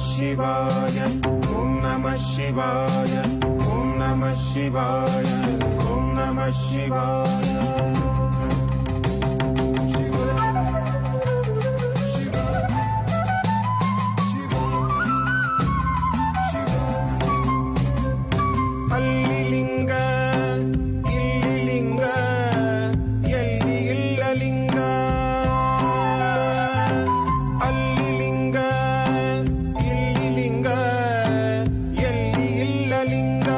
ಶಿವಾಯ ಓಂ ನಮಃ ಶಿವಾಯ ಓಂ ನಮಃ ಶಿವಾಯ ಓಂ ನಮಃ ಶಿವಾಯ ಅಲ್ಲಿ ಲಿಂಗ ಇಲ್ಲಿ ಲಿಂಗ ಎಲ್ಲಿ ಇಲ್ಲ ಲಿಂಗ ಅಲ್ಲಿ ಲಿಂಗ ಇಲ್ಲಿ ಲಿಂಗ ಎಲ್ಲಿ ಇಲ್ಲ ಲಿಂಗ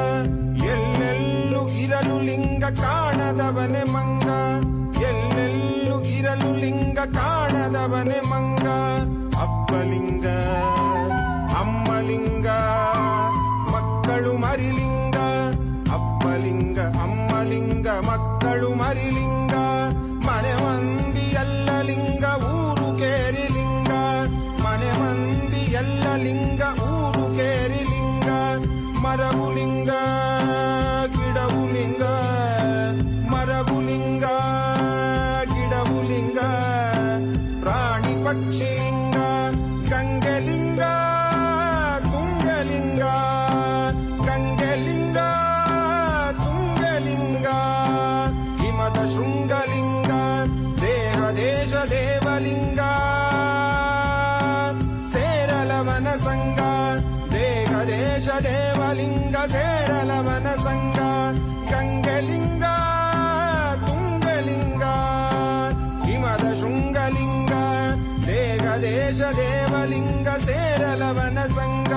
ಎಲ್ಲೆಲ್ಲೂ ಇರಲು ಲಿಂಗ ಕಾಣದವನೆ ಮಂಗ ಎಲ್ಲೆಲ್ಲೂ ಇರಲು ಲಿಂಗ ಕಾಣದವನೆ ಮಂಗ ಅಪ್ಪಲಿಂಗ ಅಮ್ಮಲಿಂಗ ಮಕ್ಕಳು ಮರಿಲಿಂಗ ಅಪ್ಪಲಿಂಗ ಅಮ್ಮಲಿಂಗ ಮಕ್ಕಳು ಮರಿಲಿಂಗ ಮನೆ ಮಂದಿ ಎಲ್ಲ ಲಿಂಗ ಊರು ಕೇರಿ ಲಿಂಗ ಮನೆ ಮಂದಿ ಎಲ್ಲ ಲಿಂಗ ಊರು ಕೇರಿ ಲಿಂಗ ಮರವು ಲಿಂಗ ಗಿಡವು ಲಿಂಗ ಮರವು ಲಿಂಗ ಗಿಡವು ಲಿಂಗ ಪ್ರಾಣಿ ಪಕ್ಷಿ ಲಿಂಗ ಗಂಗೆ ಲಿಂಗ ತುಂಗಲಿಂಗ ಗಂಗೆಲಿಂಗ ತುಂಗಲಿಂಗ ಹಿಮದ ಶೃಂಗಲಿಂಗ ದೇಹ ದೇಶ ದೇವಲಿಂಗ ಸೇರಲವನ ಸಂಗ ದೇಹ ದೇಶ ದೇವಲಿಂಗ ಸೇರಲವನ ಸಂಗ ಗಂಗೆಲಿಂಗ ತುಂಗಲಿಂಗ ಹಿಮದ ಶೃಂಗಲಿಂಗ ದೇಹ ದೇಶ ದೇವಲಿಂಗ ಸೇರಲವನ ಸಂಗ